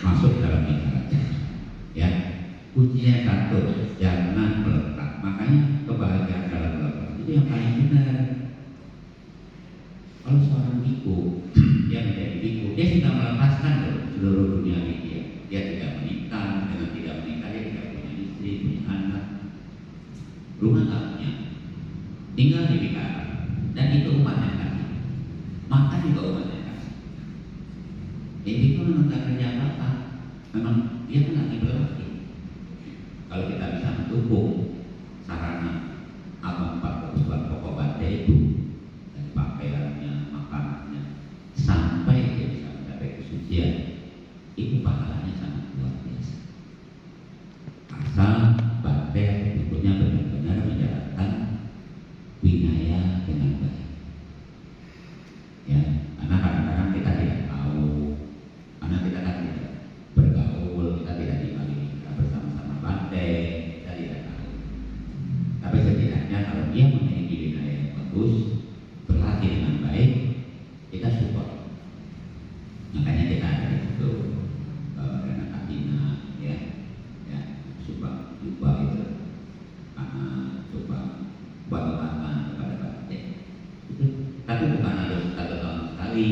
masuk dalam lingkaran. Ya, kuncinya satu, jangan melekat. Makanya kebahagiaan dalam melekat itu yang paling benar. Kalau seorang biku yang menjadi biku, dia sudah melepaskan seluruh dunia dia. Dia tidak menikah, dengan tidak menikah dia tidak punya istri, punya anak, rumah tak punya, tinggal di Bikara, dan itu umat yang kasih, makan juga umat yang kasih. Jadi itu memang tak kerja apa, memang dia kan lagi berlatih. Kalau kita bisa mendukung sarana apa kebutuhan pokok bante itu, dari pakaiannya, makanannya, sampai dia bisa mencapai kesucian, itu pahalanya sangat luar biasa. Asal bante berikutnya benar-benar menjalankan winaya dengan baik. Ya, karena kadang-kadang kita tidak tahu, karena kita kan tidak bergaul, kita tidak kita bersama-sama bante, kita tidak tahu. Tapi setidaknya kalau dia memiliki winaya yang bagus, berlatih dengan baik, kita support. Makanya kita ada itu dana kabina, ya, coba itu, coba bagaimana kepada bante. Tapi bukan harus 1 tahun sekali.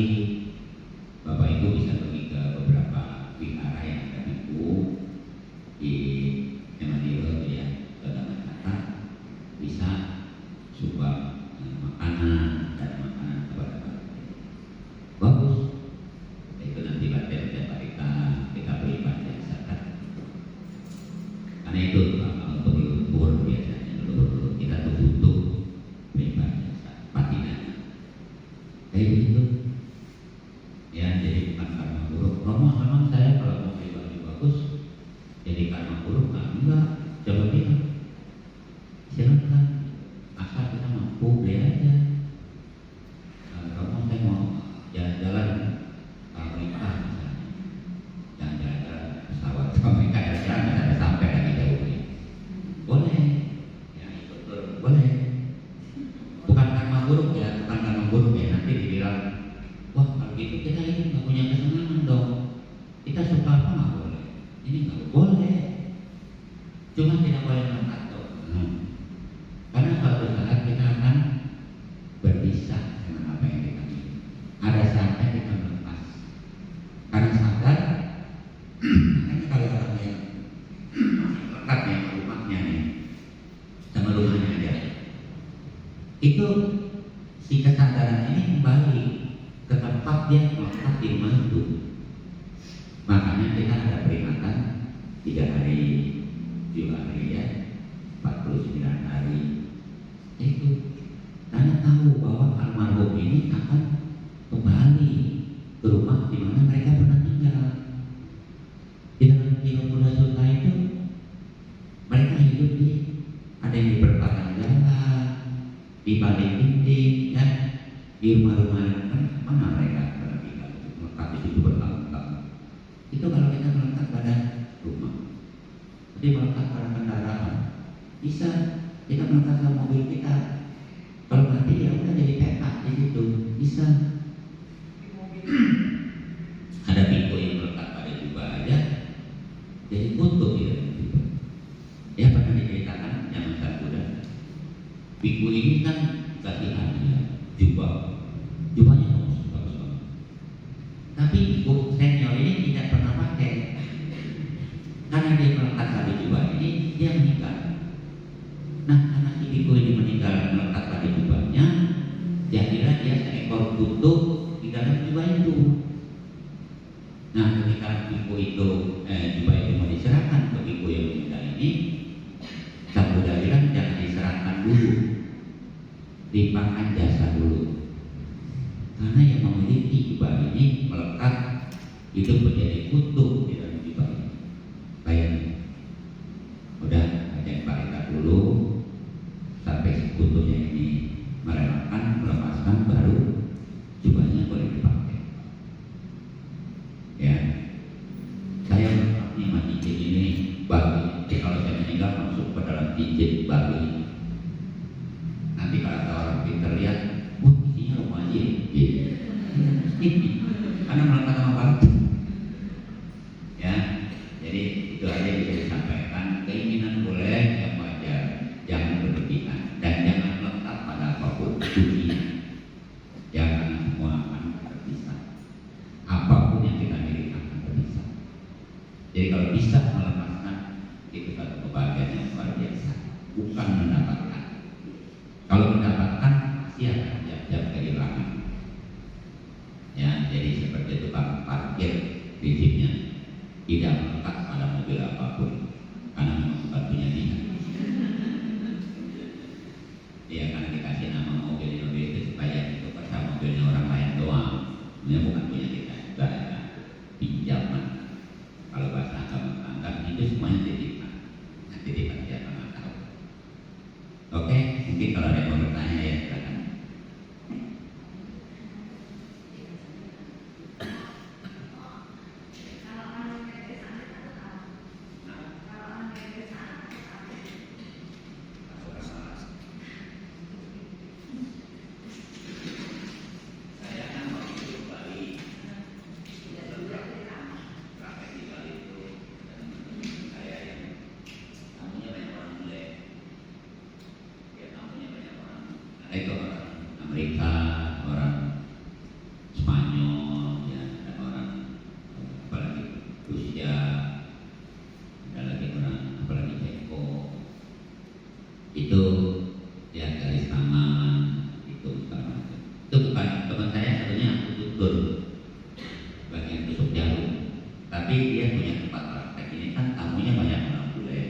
Bapak Ibu bisa pergi ke beberapa wihara yang ada di Emanilo, ya, ke Danakata, bisa sumbang makanan dan makanan kepada bante. Bagus. Itu nanti bante setiap hari kita beri bante zakat. Karena itu untuk leluhur biasanya, leluhur kita tuh butuh pribadi patinanya. Kayak begitu. Ya, jadi bukan karma buruk. Memang saya kalau mau pribadi bagus, jadi karma buruk enggak. Coba bilang, silakan. Asal kita mampu beli aja. Kalau saya mau jalan-jalan Amerika misalnya, jangan jalan-jalan pesawat ke Amerika, jangan ada sampai lagi jauhnya. Boleh, ya ikut boleh. Bukan karma buruk ya, bukan karma buruk ya. Nanti dibilang, wah kalau gitu kita ini nggak punya kesenangan dong. Kita suka apa nggak boleh? Ini nggak boleh. Cuma tidak boleh mengatakan. Karena suatu saat kita akan berpisah dengan apa yang kita miliki. Ada saatnya kita melepas. Karena sadar, makanya kalau orang yang lekat yang rumahnya nih, itu si kesadaran ini kembali ke tempat dia melekat di rumah itu. Makanya kita ada peringatan 3 hari 7 hari ya, 49 hari. Itu karena tahu bahwa almarhum ini akan kembali ke rumah di mana mereka pernah tinggal. Di dalam Kitab Buddha Sutta itu mereka hidup di, ada yang di perempatan jalan, di balik dinding, ya, di rumah-rumah mana mereka pernah tinggal, melekat di situ bertahun-tahun. Itu kalau kita melekat pada rumah, jadi melekat pada kendaraan, bisa kita melekat sama mobil kita. Kalau mati ya udah jadi petak di situ, bisa. Ada pintu yang melekat pada jubah aja, jadi kutub ya. Ya pernah diceritakan zaman Sang Buddha. Biku ini kan kasih hadiah jubahnya bagus banget. Tapi biku senior ini tidak pernah pakai, karena dia melekat pada jubah ini, dia meninggal. Nah, karena si biku ini meninggal melekat pada jubahnya, jadilah dia seekor kutub di dalam jubah itu. Nah, ketika biku itu jubah itu mau diserahkan ke biku yang meninggal ini, Sang Buddha bilang jangan diserahkan dulu, limpahkan jasa dulu. Karena yang memiliki jubah ini melekat, itu menjadi kutub di dalam jubah ini. Bayangin, udah ada yang barikat dulu sampai kutubnya ini merelakan, melepaskan, baru jubahnya boleh dipakai. Ya, saya menikmati cincin ini bagi. Jadi kalau saya meninggal masuk ke dalam cincin bagi. Nanti kalau ada orang pintar lihat, isinya rumah aja, gitu. Karena melekat sama batu. Ya, jadi itu aja bisa disampaikan. Keinginan boleh, yang wajar, jangan berlebihan dan jangan melekat pada apapun kuncinya. Jangan semua akan terpisah. Apapun yang kita miliki akan terpisah. Jadi kalau bisa melepaskan, itu satu kebahagiaan yang luar biasa. Bukan mendapatkan. Kalau mendapatkan pasti akan jam-jam kehilangan. Ya, jadi seperti tukang parkir prinsipnya tidak melekat pada mobil apapun, karena memang bukan punya dia. Dia akan dikasih nama mobil itu supaya itu pada mobilnya orang lain doang. Dia bukan punya kita, juga ada pinjaman. Kalau bahasa agama itu semuanya titipan. Titipan siapa nggak tahu. Oke, mungkin kalau ada yang mau bertanya ya silakan. Itu orang Amerika, orang Spanyol, ya, ada orang apalagi Rusia, ada lagi orang apalagi Ceko. Itu ya garis tangan itu sama. Itu bukan teman saya, satunya aku tutur bagian tusuk jarum, tapi dia punya tempat praktek ini kan tamunya banyak orang bule.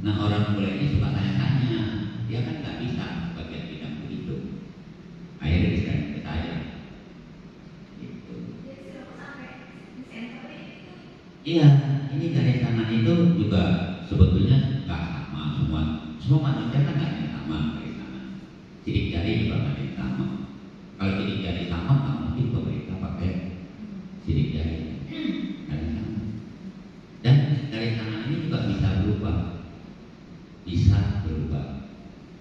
Nah orang bule ini suka tanya-tanya, dia kan nggak bisa bagian bidang begitu. Akhirnya diserahin ke saya. Gitu. Iya, ini garis tangan itu juga sebetulnya nggak sama semua. Semua manusia kan nggak ada yang sama garis tangan. Sidik jari juga nggak ada yang sama. Kalau sidik jari sama, nggak mungkin pemerintah pakai sidik jari. Garis tangan. Dan garis tangan ini juga bisa berubah. Bisa berubah.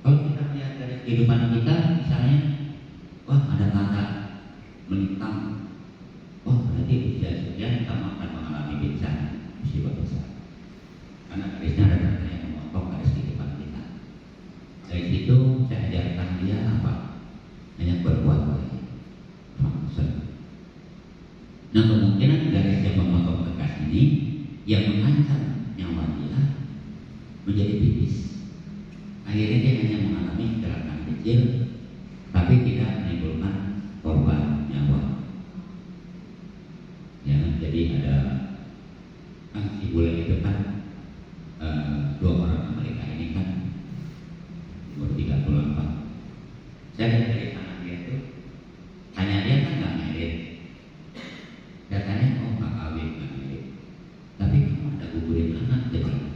Kalau kita lihat dari kehidupan kita, misalnya, wah ada tanda melintang, wah berarti usia sekian kita akan mengalami bencana, musibah besar. Karena garisnya ada tanda yang memotong garis kehidupan kita. Dari situ saya ajarkan dia apa? Hanya berbuat baik. Nah kemungkinan garis yang memotong bekas ini yang mengancam nyawa dia menjadi tipis. Akhirnya dia hanya mengalami kecelakaan kecil si bule itu kan dua orang Amerika ini kan umur 38. Saya lihat dari tangan dia tuh, tanya dia kan nggak merit. Saya tanya, oh nggak kawin, nggak merit. Tapi kamu ada gugurin anak, dia bilang.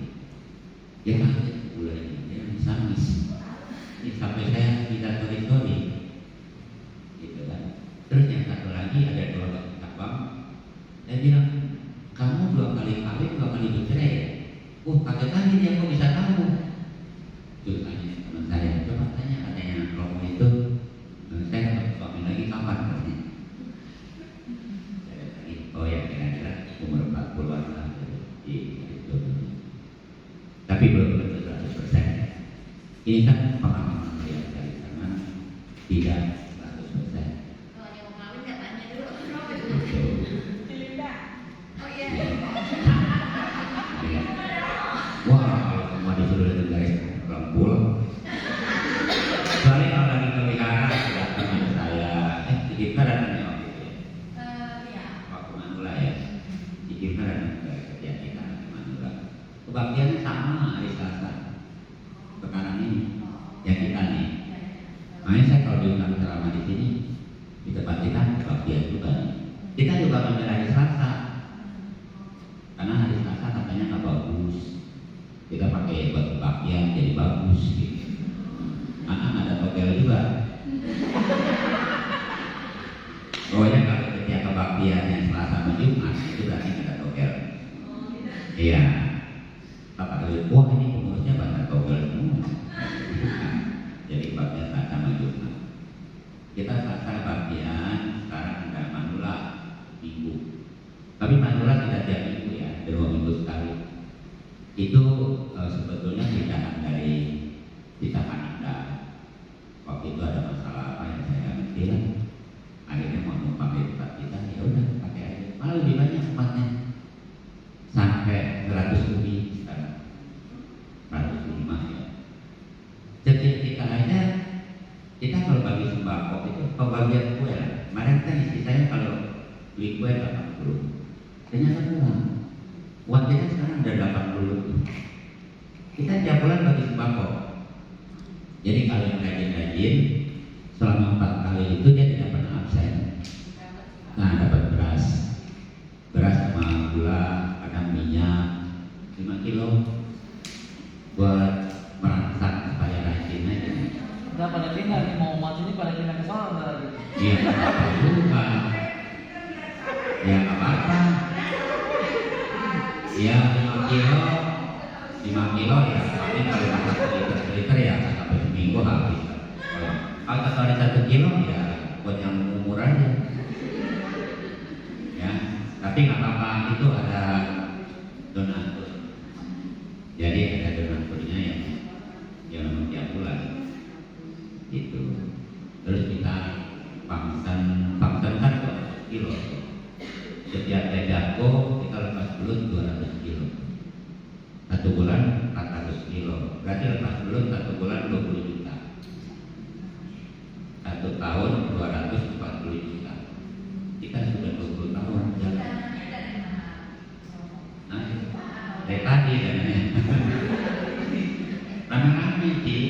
Dia kaget bulannya, dia nangis. Ini sampai saya tidak sorry, gitu kan. Terus yang satu lagi ada dua abang, saya bilang, kamu 2 kali kawin, 2 kali bercerai ya? Kaget lagi dia, kok bisa tahu? Terus tanya teman saya, coba tanya katanya Romo itu, saya dapat suami lagi kapan katanya? Saya tanya, oh ya kira-kira umur 40-an lah, itu. Tapi belum tentu 100%. Ini kan pengalaman saya dari sana, tidak 100%. Kalau yang mau kawin nggak tanya dulu. Wah, kalau semua disuruh dari lembul. Soalnya kalau lagi pelihara, teman saya, kita dan waktu itu ya. Waktu Manula ya, kita dan kerja kita di Manula. Kebaktiannya sama hari Selasa. Sekarang ini, yang kita nih. Makanya saya kalau diundang ceramah di sini, di tempat kita kebaktian juga nih. Kita juga mengambil hari Selasa. Karena hari Selasa katanya nggak bagus. Kita pakai buat kebaktian jadi bagus gitu. Anak ada togel juga. Pokoknya kalau setiap kebaktian yang Selasa sama Jumat itu berarti ada togel. Iya. Bapak lihat, wah ini pengurusnya banyak togel semua. Jadi kebaktian Selasa sama Jumat. Kita Selasa kebaktian, sekarang ada Manula Minggu. Tapi Manula tidak tiap minggu ya, 2 minggu sekali. Itu sebetulnya tindakan dari kita Kanada. Waktu itu ada masalah apa yang saya ngerti lah. Akhirnya mau numpang di tempat kita, ya udah pakai aja. Malah lebih banyak tempatnya, sampai 100 lebih sekarang, 105 ya. Jadi kita aja, kita kalau bagi sembako itu pembagian kue lah. Kemarin kan istri saya kalau beli kue 80, ternyata kurang. Uang kita sekarang udah 80. Kita tiap bulan bagi sembako. Jadi kalau yang rajin-rajin selama 4 kali itu dia tidak pernah absen. Nah, dapat beras sama gula, kadang minyak 5 kilo buat merangsang supaya rajin aja. Udah pada pindah nih, mau mati ini pada pindah ke sana lagi. Iya, apa juga. Ya apa-apa. Ya 5 kilo ya, tapi kalau masak liter ya sampai seminggu habis. Kalau ada 1 kilo ya buat yang umur aja. Ya, tapi nggak apa-apa, itu ada donatur. Jadi ada donaturnya yang memang tiap bulan. Itu. Terus kita pangsan kan 200 kilo. Setiap jago kita lepas belut 200 kilo. 1 bulan 400 kilo. Berarti lepas belut 1 bulan 20 juta. 1 tahun 240 juta. Kita sudah 20 tahun jalan. Nah, dari tadi dananya. Rame-rame sih.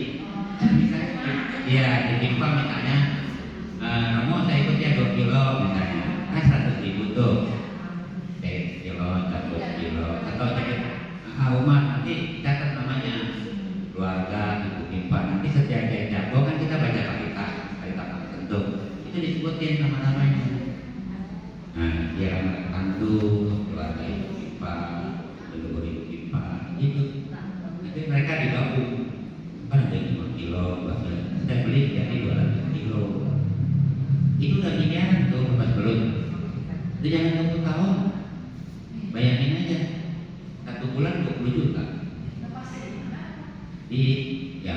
Iya, ditimpang misalnya. Kamu saya ikut ya 2 kilo misalnya. 100.000 tuh. 1 kilo, 1 kilo. Atau rumah nanti catat namanya. Keluarga, ibu timpan. Nanti setiap jago kan kita baca kalitas tertentu. Itu disebutin nama-namanya. Nah, dia anak kandung, keluarga ibu timpan, leluhur ibu timpan. Itu. Nanti mereka digabung. Kan ada 5 kilo, 2 kilo. Saya beli jadi 200 kilo. Itu udah miliaran tuh lepas belut. Itu jangan 20 tahun. Bayangin aja, 1 bulan 20 juta. Di ya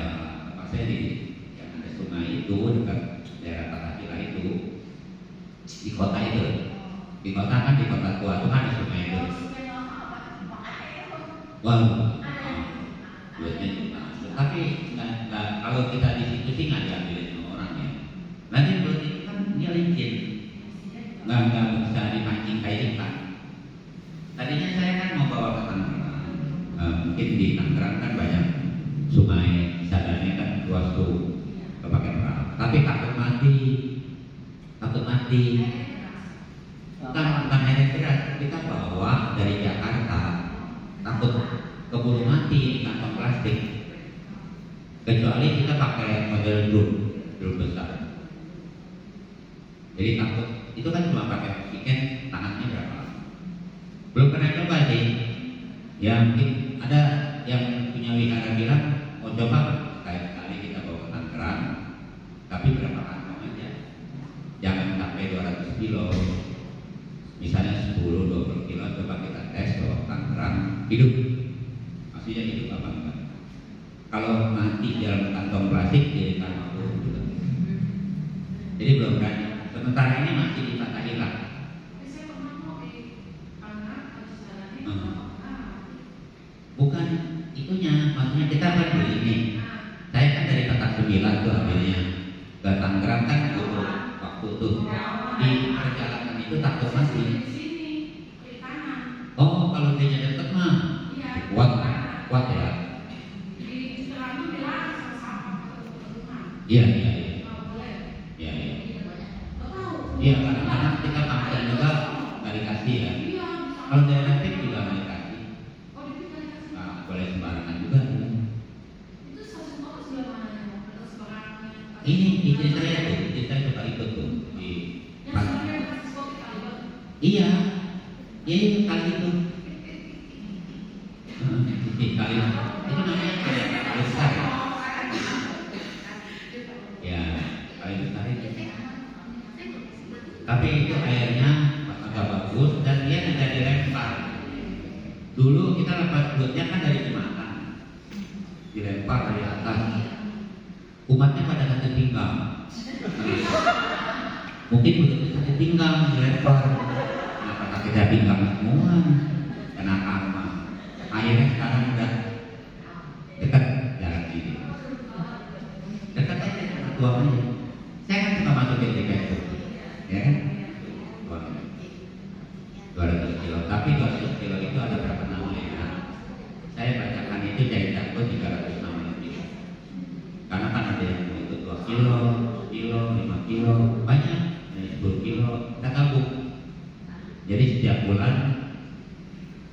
saya di yang ada sungai itu dekat daerah Takatila itu, di kota itu. Di kota kan di kota tua itu kan ada sungai itu. Wow, duitnya juta. Tapi nggak kalau kita di situ sih nggak diambilin sama orang ya. Nanti belut itu kan dia licin, nggak bisa dipancing kayak ikan. Tadinya saya kan mau bawa ke mungkin di Tangerang kan banyak sungai, sadanya kan luas tuh kepakai perahu. Tapi takut mati. Bukan air keras, kita bawa dari Jakarta, takut keburu mati di kantong plastik. Kecuali kita pakai model drum besar. Jadi takut, itu kan cuma pakai oksigen, tangannya berapa? Belum pernah coba sih. Ya mungkin ada yang punya wihara bilang mau coba sekali kita bawa ke Tangerang, tapi berapa kantong aja, jangan sampai 200 kilo. Misalnya 10-20 kilo, coba kita tes bawa ke Tangerang, hidup, maksudnya hidup apa enggak? Kalau mati dalam kantong plastik jadi karma buruk juga. Jadi belum berani. Sementara ini masih di Fathahillah. Bukan itunya, maksudnya kita kan beli ini. Saya kan dari Petak 9 tuh akhirnya ke Tangerang kan butuh waktu tuh. Di perjalanan itu takut mati. Oh, kalau dia deket mah kuat ya. Iya. Iya, kadang-kadang kita paksa juga nggak dikasih ya. Kalau daerah tip juga nggak dikasih. Nah, boleh sembarangan juga. Ini istri saya coba ikut tuh di. Iya, kali itu. Kali itu namanya kali besar. Ya, kali besar itu. Tapi itu airnya agak bagus dan dia tidak dilempar. Dulu kita lepas buatnya kan dari jembatan, dilempar dari atas. Umatnya pada sakit pinggang. Mungkin begitu sakit pinggang dilempar. Kenapa kita pinggang semua? Kena karma. Akhirnya sekarang udah dekat jalan ini. Dekat aja sama tuangnya. Saya kan suka masukin di Facebook. Ya kan? 200 kilo, tapi 200 kilo itu ada berapa namanya? Saya bacakan itu jadi takut 300 nama lebih. Karena kan ada yang mau ikut 2 kilo, 5 kilo, banyak, 10 kilo, kita tabung. Jadi setiap bulan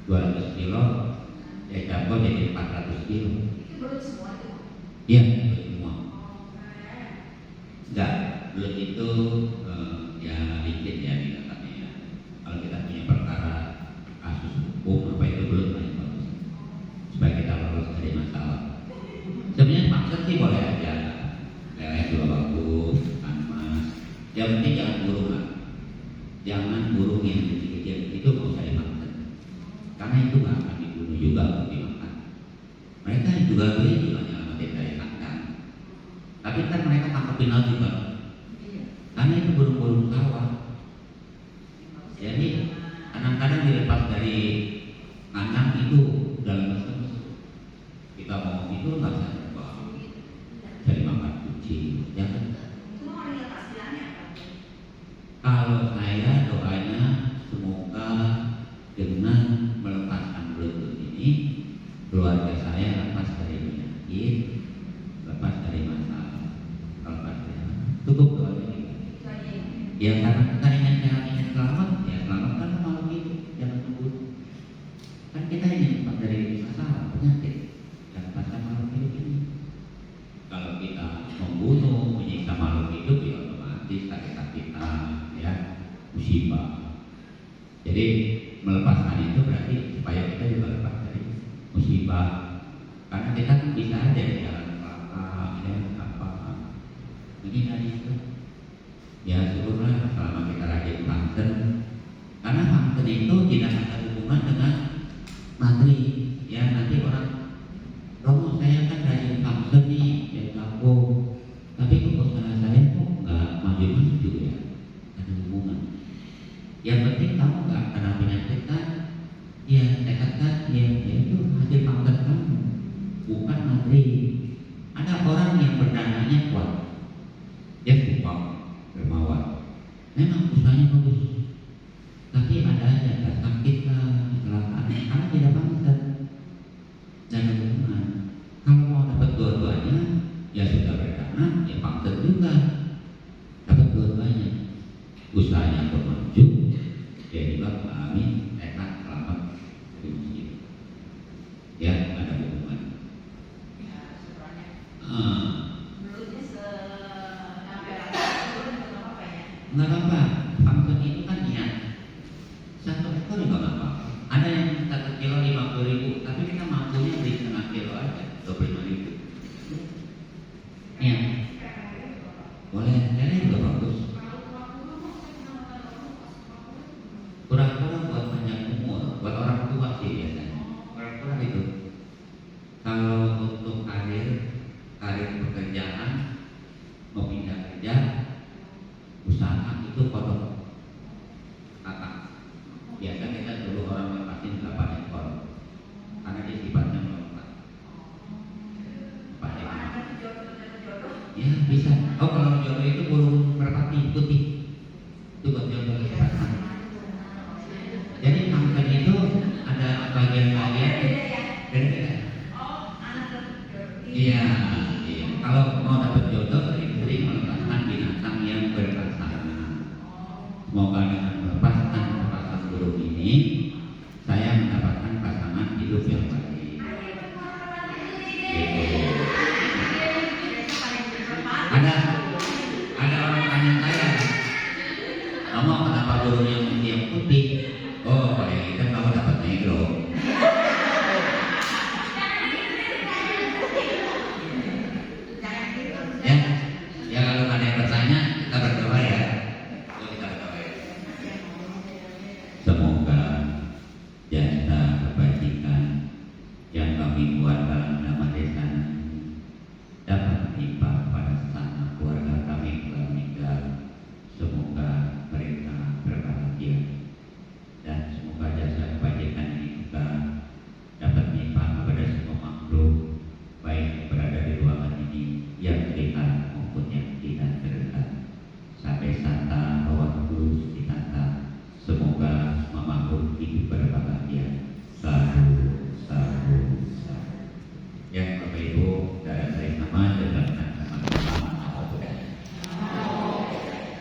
200 kilo, ya tabung jadi 400 kilo. Iya, belut semua. Enggak, belut itu ya licin ya dikatakan ya. Kalau kita punya perkara kasus hukum apa itu belum paling bagus supaya kita lolos dari masalah. Sebenarnya maksud sih boleh aja, lele juga bagus, ikan mas. Yang penting jangan burung lah, jangan burung yang kecil-kecil itu mau saya makan, karena itu nggak akan dibunuh juga untuk dimakan. Mereka juga beli juga nyelamatin dari kandang, tapi kan mereka tangkapin lagi juga. Karena itu burung-burung sawah. Jadi kadang-kadang dilepas dari kandang itu dalam mesem. Kita mau itu nggak bisa terbang, bisa dimakan kucing, ya kan? Kalau saya doanya semoga dengan melepaskan bluetooth ini keluarga saya lepas dari penyakit, lepas dari masalah, lepas dari cukup doanya. Ya karena kita ingin selamat, ya selamatkan makhluk hidup, jangan membunuh. Kan kita ingin lepas dari masalah, penyakit, dan lepaskan makhluk hidup ini. Kalau kita membunuh, menyiksa makhluk hidup, ya otomatis sakit-sakitan, ya musibah. Jadi melepaskan itu berarti supaya kita juga lepas dari musibah. Karena kita kan bisa aja di jalan kelapa, ya apa, begini aja itu. Ya syukurlah selama kita rajin function, karena function itu tidak ada hubungan dengan materi. Ya nanti orang, Romo saya kan rajin function nih, ya kampung, tapi kok usaha saya kok nggak maju-maju ya, ada hubungan. Yang penting kamu nggak kena penyakit kan, ya sehat kan, ya itu hasil function kamu, bukan materi. Ada orang yang berdananya kuat, dia kuat, dermawan, memang usahanya bagus, tapi ada aja sakit nggak apa. Pamsek itu kan niat. 1 ekor juga nggak apa. Ada yang 1 kilo 50.000, tapi kita mampunya beli setengah kilo aja 25.000. Niat. Boleh, lele juga bagus. Kura-kura buat panjang umur, buat orang tua sih biasanya. Kura-kura itu. Kalau untuk karir pekerjaan, mau pindah kerja, usaha itu kodok kakak. Biasa kita dulu orang lepasin 8 ekor, karena dia sifatnya melompat. 4 ekor. Ya bisa. Oh kalau jodoh itu burung merpati putih, itu buat jodoh kesehatan. Jadi angkat itu ada bagian-bagian beda-beda. Iya, iya. Kalau mau dapat jodoh, sering melepaskan binatang yang berpasangan. Semoga dengan melepaskan sepasang burung ini, saya mendapatkan pasangan hidup yang baik. Gitu. Ada orang tanya saya, kamu kenapa burung yang putih? Oh, paling kan kamu dapat negro. Ya kalau ada yang bertanya, kita berdoa ya. Yuk kita berdoa ya. Semoga jasa kebajikan yang kami buat